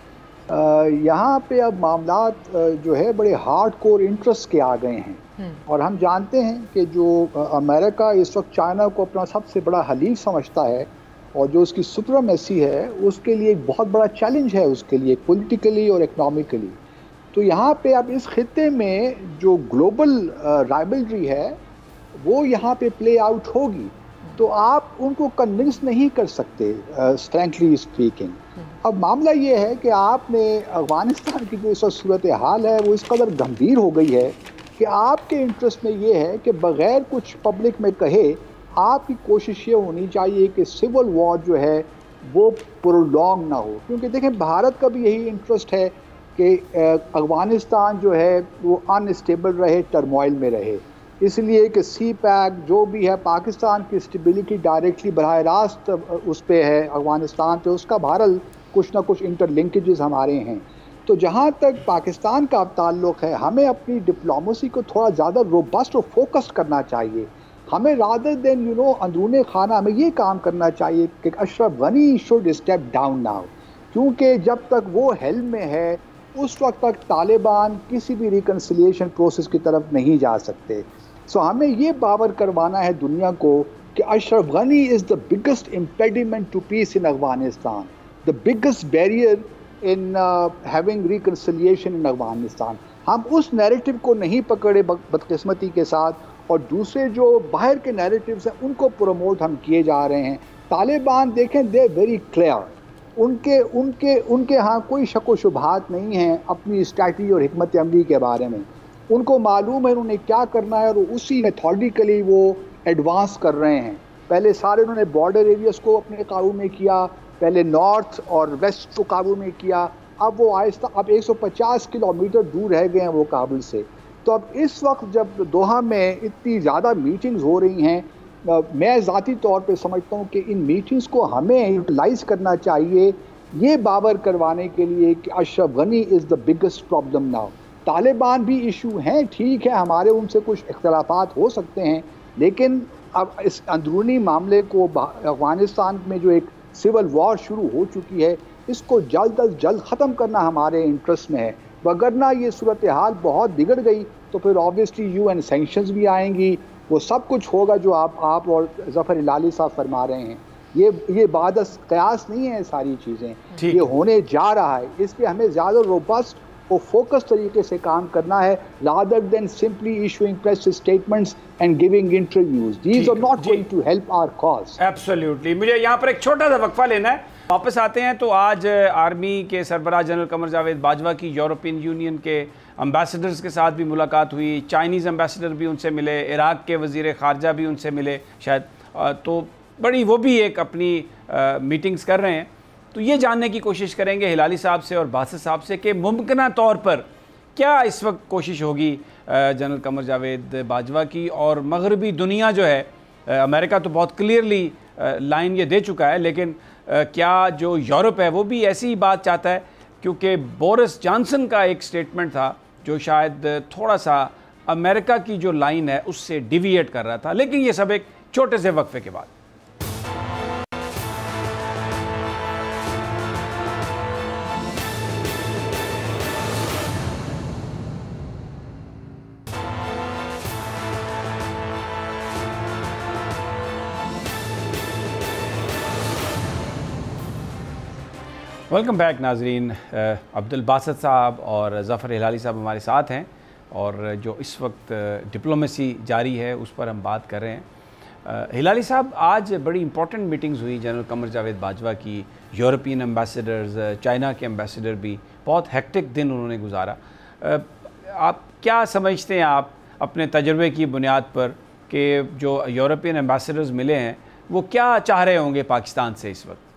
Speaker 1: یہاں پہ اب معاملات جو ہے بڑے ہارڈ کور انٹرسٹ کے آ گئے ہیں، اور ہم جانتے ہیں کہ جو امریکہ اس وقت چائنا کو اپنا سب سے بڑا حلیف سمجھتا ہے، اور جو اس کی سپریمیسی ہے اس کے لیے ایک بہت بڑا چیلنج ہے اس کے لیے پولیٹیکلی اور اکنامکلی. تو یہاں پہ اب اس خطے میں جو گلوبل رائبلری ہے وہ یہاں پہ پلے آؤٹ ہوگی. تو آپ ان کو کنونس نہیں کر سکتے فرینکلی اسپیکنگ. اب معاملہ یہ ہے کہ آپ نے افغانستان کی جو اس وقت صورتحال ہے وہ اس قدر گمبھیر ہو گئی ہے کہ آپ کے انٹرسٹ میں یہ ہے کہ بغیر کچھ پبلک میں کہے آپ کی کوشش یہ ہونی چاہیے کہ سول وار جو ہے وہ پرولونگ نہ ہو. کیونکہ دیکھیں بھارت کا بھی یہی انٹرسٹ ہے کہ افغانستان جو ہے وہ انسٹیبل رہے، ٹرموائل میں رہے، اس لیے کہ سی پیک جو بھی ہے پاکستان کی اسٹیبلٹی ڈائریکٹلی براہ راست اس پہ ہے، افغانستان پہ اس کا بہرحال کچھ نہ کچھ انٹر لنکیجز ہمارے ہیں. تو جہاں تک پاکستان کا تعلق ہے ہمیں اپنی ڈپلومیسی کو تھوڑا زیادہ روبسٹ اور فوکسڈ کرنا چاہیے. ہمیں رادر دین اندرون خانہ ہمیں یہ کام کرنا چاہیے کہ اشرف غنی شوڈ اسٹیپ ڈاؤن ناؤ، کیونکہ جب تک وہ ہیلم میں ہے اس وقت تک طالبان کسی بھی ریکنسیلیشن پروسیس کی طرف نہیں جا سکتے. سو ہمیں یہ باور کروانا ہے دنیا کو کہ Ashraf Ghani is the biggest impediment to peace in Afghanistan, the biggest barrier in having reconciliation in Afghanistan. ہم اس نیریٹو کو نہیں پکڑے بدقسمتی کے ساتھ، اور دوسرے جو باہر کے نیریٹیوز ہیں ان کو پروموٹ ہم کیے جا رہے ہیں. طالبان دیکھیں دے ویری کلیئر، ان کے ہاں کوئی شک و شبہات نہیں ہیں اپنی اسٹریٹجی اور حکمت عملی کے بارے میں. ان کو معلوم ہے انہوں نے کیا کرنا ہے، اور اسی میتھوڈیکلی وہ ایڈوانس کر رہے ہیں. پہلے سارے انہوں نے بارڈر ایریاز کو اپنے قابو میں کیا، پہلے نارتھ اور ویسٹ کو قابو میں کیا، اب وہ آہستہ اب 150 کلومیٹر دور رہ گئے ہیں وہ کابل سے. تو اب اس وقت جب دوحہ میں اتنی زیادہ میٹنگز ہو رہی ہیں، میں ذاتی طور پہ سمجھتا ہوں کہ ان میٹنگز کو ہمیں یوٹیلائز کرنا چاہیے یہ باور کروانے کے لیے کہ Ashraf Ghani is the biggest problem now. Taliban بھی ایشو ہیں، ٹھیک ہے ہمارے ان سے کچھ اختلافات ہو سکتے ہیں، لیکن اب اس اندرونی معاملے کو افغانستان میں جو ایک سول وار شروع ہو چکی ہے اس کو جلد از جلد ختم کرنا ہمارے انٹرسٹ میں ہے. وگرنہ یہ صورتحال بہت بگڑ گئی تو پھر آبویسلی یو این سینکشنز بھی آئیں گی، وہ سب کچھ ہوگا جو آپ اور ظفر ہلالی صاحب فرما رہے ہیں. یہ بعد از قیاس نہیں ہے، ساری چیزیں یہ ہونے جا رہا ہے. اس لیے ہمیں زیادہ روبسٹ اور فوکس طریقے سے کام کرنا ہے rather than simply issuing press statements and giving interviews. These are not going to help our cause.
Speaker 2: Absolutely. مجھے یہاں پر ایک چھوٹا سا وقفہ لینا ہے، واپس آتے ہیں. تو آج آرمی کے سربراہ جنرل قمر جاوید باجوہ کی یورپین یونین کے امبیسڈرز کے ساتھ بھی ملاقات ہوئی، چائنیز امبیسڈر بھی ان سے ملے، عراق کے وزیر خارجہ بھی ان سے ملے شاید، تو بڑی وہ بھی ایک اپنی میٹنگز کر رہے ہیں. تو یہ جاننے کی کوشش کریں گے ہلالی صاحب سے اور باسط صاحب سے کہ ممکنہ طور پر کیا اس وقت کوشش ہوگی جنرل قمر جاوید باجوہ کی، اور مغربی دنیا جو ہے، امریکہ تو بہت کلیئرلی لائن یہ دے چکا ہے، لیکن کیا جو یورپ ہے وہ بھی ایسی ہی بات چاہتا ہے؟ کیونکہ بورس جانسن کا ایک سٹیٹمنٹ تھا جو شاید تھوڑا سا امریکہ کی جو لائن ہے اس سے ڈیویٹ کر رہا تھا. لیکن یہ سب ایک چھوٹے سے وقفے کے بعد. ویلکم بیک ناظرین. عبدالباسط صاحب اور ظفر ہلالی صاحب ہمارے ساتھ ہیں، اور جو اس وقت ڈپلومیسی جاری ہے اس پر ہم بات کر رہے ہیں. ہلالی صاحب، آج بڑی امپورٹنٹ میٹنگز ہوئی جنرل قمر جاوید باجوہ کی، یورپین امبیسڈرز، چائنا کے امبیسڈر بھی، بہت ہیکٹک دن انہوں نے گزارا. آپ کیا سمجھتے ہیں آپ اپنے تجربے کی بنیاد پر کہ جو یورپین امبیسڈرز ملے ہیں وہ کیا چاہ رہے ہوں گے پاکستان سے اس وقت؟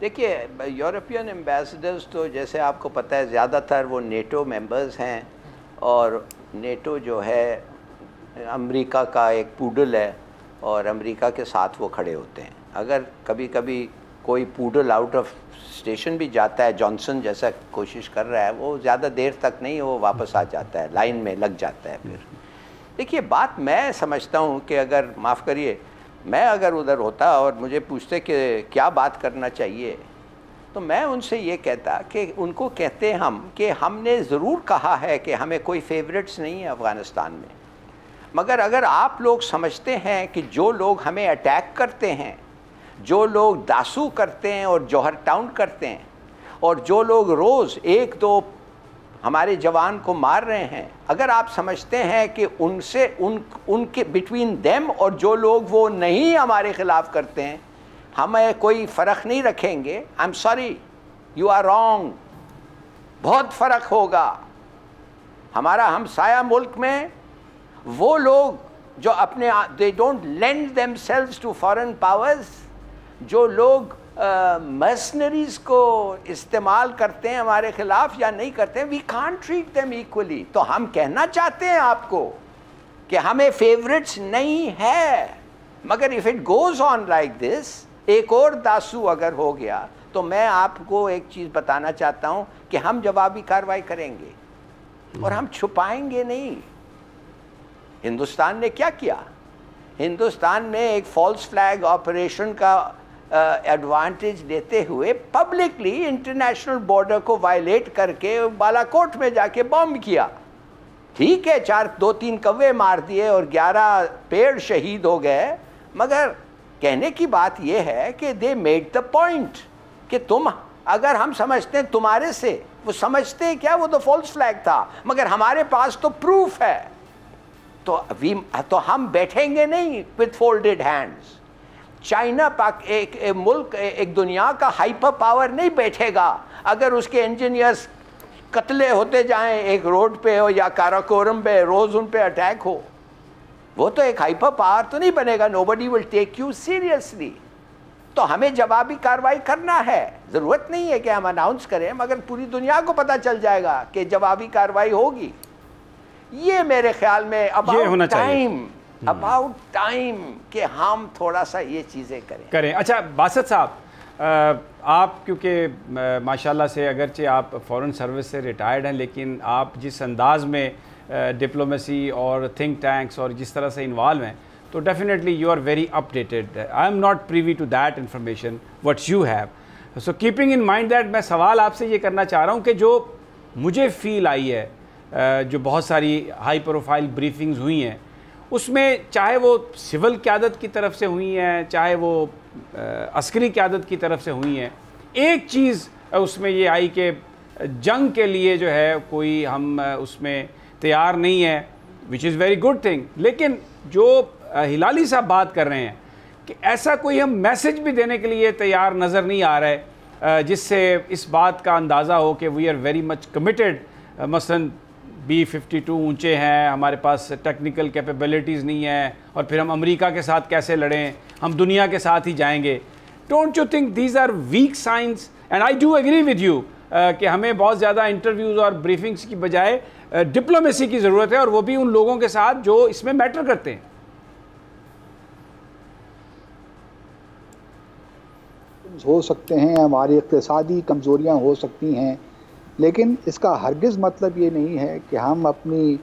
Speaker 3: دیکھیے، یورپین امبیسڈرز تو جیسے آپ کو پتہ ہے زیادہ تر وہ نیٹو ممبرز ہیں، اور نیٹو جو ہے امریکہ کا ایک پوڈل ہے، اور امریکہ کے ساتھ وہ کھڑے ہوتے ہیں. اگر کبھی کبھی کوئی پوڈل آؤٹ آف اسٹیشن بھی جاتا ہے، جانسن جیسا کوشش کر رہا ہے، وہ زیادہ دیر تک نہیں، وہ واپس آ جاتا ہے، لائن میں لگ جاتا ہے. پھر دیکھیے، بات میں سمجھتا ہوں کہ اگر معاف کریے، میں اگر ادھر ہوتا اور مجھے پوچھتے کہ کیا بات کرنا چاہیے، تو میں ان سے یہ کہتا کہ ان کو کہتے ہم کہ ہم نے ضرور کہا ہے کہ ہمیں کوئی فیوریٹس نہیں ہے افغانستان میں، مگر اگر آپ لوگ سمجھتے ہیں کہ جو لوگ ہمیں اٹیک کرتے ہیں، جو لوگ داسو کرتے ہیں اور جوہر ٹاؤن کرتے ہیں، اور جو لوگ روز ایک دو ہمارے جوان کو مار رہے ہیں، اگر آپ سمجھتے ہیں کہ ان سے ان کے بٹوین دیم اور جو لوگ وہ نہیں ہمارے خلاف کرتے ہیں ہمیں کوئی فرق نہیں رکھیں گے، I am sorry, you are wrong. بہت فرق ہوگا. ہمارا ہمسایہ ملک میں وہ لوگ جو اپنے they don't lend themselves to foreign powers، جو لوگ مرسنریز کو استعمال کرتے ہیں ہمارے خلاف یا نہیں کرتے ہیں. We can't treat them equally. تو ہم کہنا چاہتے ہیں آپ کو کہ ہمیں فیورٹس نہیں ہے, مگر if it goes on like this, ایک اور داسو اگر ہو گیا تو میں آپ کو ایک چیز بتانا چاہتا ہوں کہ ہم جوابی کارروائی کریں گے اور ہم چھپائیں گے نہیں. ہندوستان نے کیا کیا؟ ہندوستان میں ایک فالس فلیگ آپریشن کا ایڈوانٹیج لیتے ہوئے پبلکلی انٹرنیشنل بارڈر کو وائلیٹ کر کے بالا کوٹ میں جا کے بم کیا. ٹھیک ہے, 2-3 کوے مار دیے اور 11 پیڑ شہید ہو گئے, مگر کہنے کی بات یہ ہے کہ دے میڈ دا پوائنٹ کہ تم اگر ہم سمجھتے ہیں تمہارے سے, وہ سمجھتے ہیں کیا, وہ تو فالس فلیگ تھا, مگر ہمارے پاس تو پروف ہے, تو ہم بیٹھیں گے نہیں with folded hands. چائنا ایک ملک, ایک دنیا کا ہائپر پاور نہیں بیٹھے گا اگر اس کے انجینئرز قتلے ہوتے جائیں ایک روڈ پہ ہو یا کاراکورم پہ روز ان پہ اٹیک ہو. وہ تو ایک ہائپر پاور تو نہیں بنے گا. nobody will take you seriously. تو ہمیں جوابی کارروائی کرنا ہے. ضرورت نہیں ہے کہ ہم اناؤنس کریں, مگر پوری دنیا کو پتہ چل جائے گا کہ جوابی کارروائی ہوگی. یہ میرے خیال میں اباؤٹ ٹائم کہ ہم تھوڑا سا یہ چیزیں کریں.
Speaker 2: اچھا باسط صاحب, آپ کیونکہ ماشاءاللہ سے اگرچہ آپ فورن سروس سے ریٹائرڈ ہیں, لیکن آپ جس انداز میں ڈپلومیسی اور تھنک ٹینکس اور جس طرح سے انوالو ہیں, تو definitely you are very updated. I am not privy to that information what you have. So keeping in mind that, میں سوال آپ سے یہ کرنا چاہ رہا ہوں کہ جو مجھے فیل آئی ہے, جو بہت ساری ہائی پروفائل بریفنگز ہوئی ہیں, اس میں چاہے وہ سول قیادت کی طرف سے ہوئی ہیں, چاہے وہ عسکری قیادت کی طرف سے ہوئی ہیں, ایک چیز اس میں یہ آئی کہ جنگ کے لیے جو ہے کوئی ہم اس میں تیار نہیں ہے, وچ از ویری گڈ تھنگ. لیکن جو ہلالی صاحب بات کر رہے ہیں کہ ایسا کوئی ہم میسج بھی دینے کے لیے تیار نظر نہیں آ رہا ہے جس سے اس بات کا اندازہ ہو کہ we are very much committed. مثلاً B-52 اونچے ہیں, ہمارے پاس ٹیکنیکل کیپیبلٹیز نہیں ہیں, اور پھر ہم امریکہ کے ساتھ کیسے لڑیں, ہم دنیا کے ساتھ ہی جائیں گے. Don't you think these are weak signs? And I do agree with you کہ ہمیں بہت زیادہ انٹرویوز اور بریفنگس کی بجائے ڈپلومیسی کی ضرورت ہے, اور وہ بھی ان لوگوں کے ساتھ جو اس میں میٹر کرتے ہیں.
Speaker 1: ہو سکتے ہیں, ہماری اقتصادی کمزوریاں ہو سکتی ہیں, لیکن اس کا ہرگز مطلب یہ نہیں ہے کہ ہم اپنی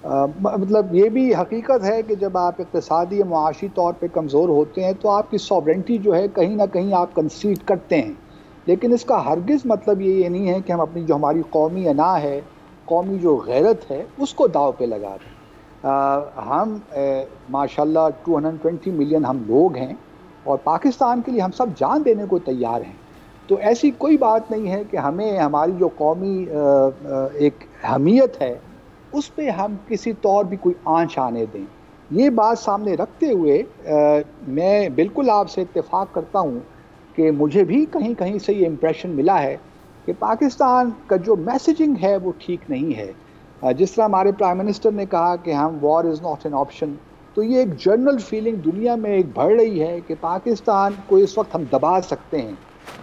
Speaker 1: مطلب یہ بھی حقیقت ہے کہ جب آپ اقتصادی یا معاشی طور پہ کمزور ہوتے ہیں تو آپ کی سوورنٹی جو ہے کہیں نہ کہیں آپ کنسیڈ کرتے ہیں, لیکن اس کا ہرگز مطلب یہ نہیں ہے کہ ہم اپنی جو ہماری قومی انا ہے, قومی جو غیرت ہے, اس کو داؤ پہ لگا دیں. ہم ماشاءاللہ 220 ملین ہم لوگ ہیں, اور پاکستان کے لیے ہم سب جان دینے کو تیار ہیں. تو ایسی کوئی بات نہیں ہے کہ ہمیں ہماری جو قومی ایک اہمیت ہے اس پہ ہم کسی طور بھی کوئی آنچ آنے دیں. یہ بات سامنے رکھتے ہوئے میں بالکل آپ سے اتفاق کرتا ہوں کہ مجھے بھی کہیں کہیں سے یہ امپریشن ملا ہے کہ پاکستان کا جو میسیجنگ ہے وہ ٹھیک نہیں ہے. جس طرح ہمارے پرائم منسٹر نے کہا کہ ہم وار از ناٹ این آپشن, تو یہ ایک جنرل فیلنگ دنیا میں ایک بڑھ رہی ہے کہ پاکستان کو اس وقت ہم دبا سکتے ہیں,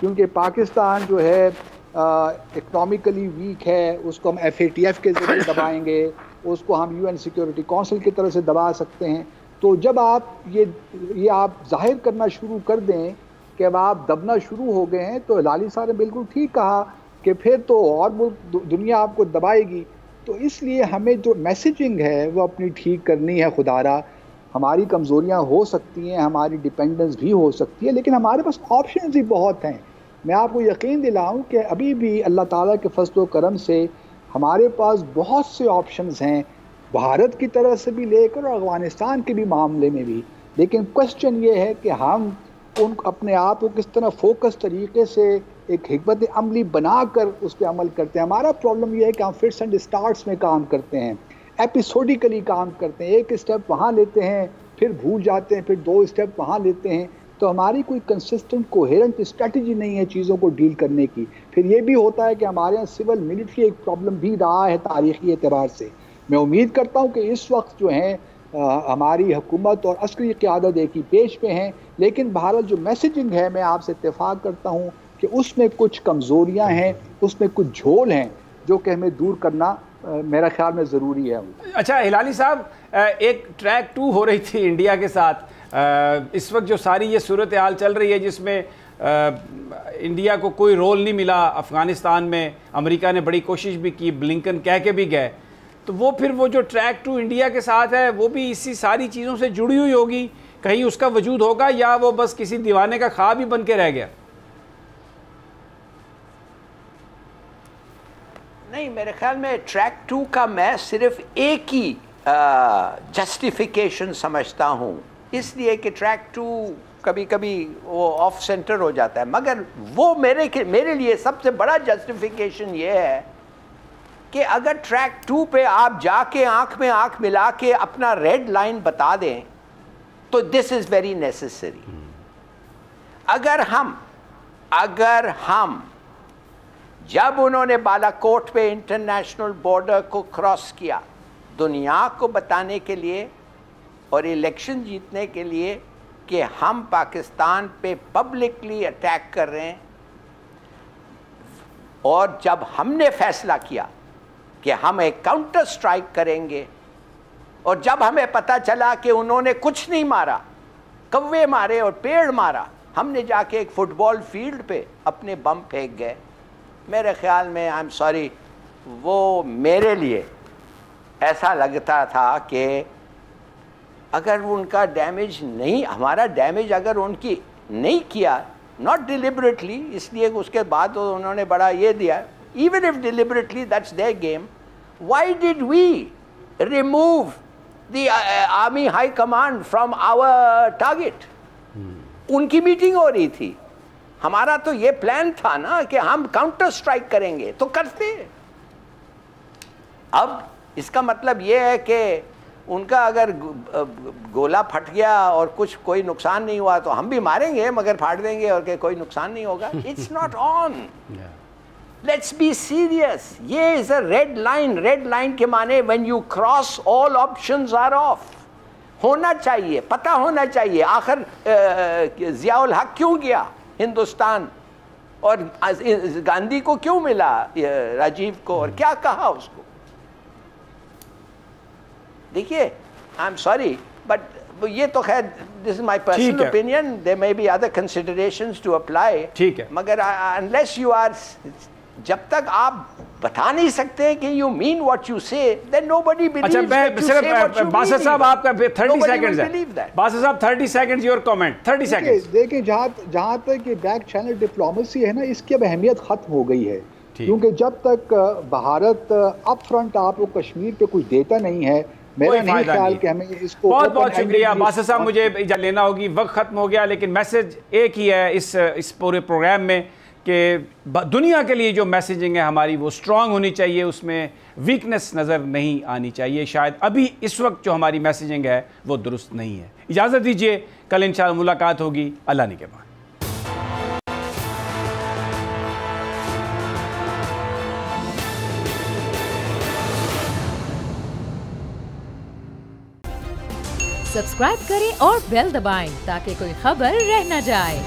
Speaker 1: کیونکہ پاکستان جو ہے اکنامکلی ویک ہے, اس کو ہم FATF کے ذریعے دبائیں گے, اس کو ہم UN سیکیورٹی کونسل کی طرف سے دبا سکتے ہیں. تو جب آپ یہ آپ ظاہر کرنا شروع کر دیں کہ اب آپ دبنا شروع ہو گئے ہیں, تو ہلالی صاحب نے بالکل ٹھیک کہا کہ پھر تو اور ملک دنیا آپ کو دبائے گی. تو اس لیے ہمیں جو میسیجنگ ہے وہ اپنی ٹھیک کرنی ہے. خدارا ہماری کمزوریاں ہو سکتی ہیں, ہماری ڈیپینڈنس بھی ہو سکتی ہے, لیکن ہمارے پاس آپشنز بھی بہت ہیں. میں آپ کو یقین دلاؤں کہ ابھی بھی اللہ تعالیٰ کے فضل و کرم سے ہمارے پاس بہت سے آپشنز ہیں, بھارت کی طرف سے بھی لے کر اور افغانستان کے بھی معاملے میں بھی. لیکن کوشچن یہ ہے کہ ہم اپنے آپ کو کس طرح فوکس طریقے سے ایک حکمت عملی بنا کر اس پہ عمل کرتے ہیں. ہمارا پرابلم یہ ہے کہ ہم فٹس اینڈ اسٹارٹس میں کام کرتے ہیں, ایپیسوڈیکلی کام کرتے ہیں, ایک اسٹیپ وہاں لیتے ہیں پھر بھول جاتے ہیں, پھر 2 اسٹیپ وہاں لیتے ہیں. تو ہماری کوئی کنسسٹنٹ کوہیرنٹ اسٹریٹجی نہیں ہے چیزوں کو ڈیل کرنے کی. پھر یہ بھی ہوتا ہے کہ ہمارے یہاں سول ملٹری ایک پرابلم بھی رہا ہے تاریخی اعتبار سے. میں امید کرتا ہوں کہ اس وقت جو ہیں ہماری حکومت اور عسکری قیادت ایک ہی پیج پہ ہیں، لیکن بہرحال جو میسیجنگ ہے میں آپ سے اتفاق کرتا ہوں کہ اس میں کچھ کمزوریاں ہیں، اس میں کچھ جھول ہیں جو کہ ہمیں دور کرنا میرا خیال میں ضروری ہے۔
Speaker 2: اچھا ہلالی صاحب، ایک ٹریک 2 ہو رہی تھی انڈیا کے ساتھ، اس وقت جو ساری یہ صورتحال چل رہی ہے جس میں انڈیا کو کوئی رول نہیں ملا افغانستان میں، امریکہ نے بڑی کوشش بھی کی، بلنکن کہہ کے بھی گئے، تو وہ پھر وہ جو ٹریک 2 انڈیا کے ساتھ ہے وہ بھی اسی ساری چیزوں سے جڑی ہوئی ہوگی، کہیں اس کا وجود ہوگا یا وہ بس کسی دیوانے کا خواب ہی بن کے رہ گیا؟
Speaker 3: نہیں، میرے خیال میں ٹریک 2 کا میں صرف ایک ہی جسٹیفیکیشن سمجھتا ہوں، اس لیے کہ ٹریک 2 کبھی کبھی وہ آف سینٹر ہو جاتا ہے، مگر وہ میرے لیے سب سے بڑا جسٹیفیکیشن یہ ہے کہ اگر ٹریک 2 پہ آپ جا کے آنکھ میں آنکھ ملا کے اپنا ریڈ لائن بتا دیں تو دس از ویری نیسیسری۔ اگر ہم جب انہوں نے بالا کوٹ پہ انٹرنیشنل بارڈر کو کراس کیا دنیا کو بتانے کے لیے اور الیکشن جیتنے کے لیے کہ ہم پاکستان پہ پبلکلی اٹیک کر رہے ہیں، اور جب ہم نے فیصلہ کیا کہ ہم ایک کاؤنٹر سٹرائک کریں گے، اور جب ہمیں پتہ چلا کہ انہوں نے کچھ نہیں مارا، کوے مارے اور پیڑ مارا، ہم نے جا کے ایک فٹ بال فیلڈ پہ اپنے بم پھینک گئے، میرے خیال میں آئی ایم سوری، وہ میرے لیے ایسا لگتا تھا کہ اگر ان کا ڈیمیج نہیں، ہمارا ڈیمیج اگر ان کی نہیں کیا، ناٹ ڈیلیبریٹلی، اس لیے اس کے بعد انہوں نے بڑا یہ دیا، even if deliberately that's their game, why did we remove the army high command from our target? ان کی میٹنگ ہو رہی تھی، ہمارا تو یہ پلان تھا نا کہ ہم کاؤنٹر سٹرائک کریں گے، تو کرتے۔ اب اس کا مطلب یہ ہے کہ ان کا اگر گولا پھٹ گیا اور کوئی نقصان نہیں ہوا تو ہم بھی ماریں گے مگر پھاڑ دیں گے اور کہ کوئی نقصان نہیں ہوگا۔ It's not on, let's be serious, یہ is a red line. Red line کے معنی when you cross all options are off, ہونا چاہیے، پتہ ہونا چاہیے آخر ضیاء الحق کیوں گیا ہندوستان، اور گاندھی کو کیوں ملا راجیو کو، اور کیا کہا اس کو۔ دیکھیے آئی ایم سوری بٹ یہ تو خیر this is my personal opinion, there may be other considerations to apply,
Speaker 2: ٹھیک ہے،
Speaker 3: مگر انلیس یو آر، جب تک آپ بتا نہیں سکتے کہ یو مین واٹ یو سے، دین نو بڈی بلیوز۔
Speaker 2: اچھا باسط صاحب آپ کا 30 سیکنڈز ہے، باسط صاحب 30 سیکنڈز یور کمنٹ، 30 سیکنڈز۔
Speaker 1: دیکھیں جہاں تک یہ بیک چینل ڈپلومیسی ہے نا، اس کی اب اہمیت ختم ہو گئی ہے، کیونکہ جب تک بھارت اپ فرنٹ آپ کو کشمیر پہ کچھ دیتا نہیں ہے، میرا نہیں خیال کہ ہمیں اس کو۔
Speaker 2: بہت بہت شکریہ باسط صاحب، مجھے اجازت لینا ہوگی، وقت ختم ہو گیا، لیکن میسج ایک ہی ہے اس پورے پروگرام میں کہ دنیا کے لیے جو میسیجنگ ہے ہماری وہ سٹرونگ ہونی چاہیے، اس میں ویکنس نظر نہیں آنی چاہیے۔ شاید ابھی اس وقت جو ہماری میسیجنگ ہے وہ درست نہیں ہے۔ اجازت دیجیے، کل انشاءاللہ ملاقات ہوگی، اللہ نگہبان۔
Speaker 5: سبسکرائب کریں اور بیل دبائیں تاکہ کوئی خبر رہ نہ جائے۔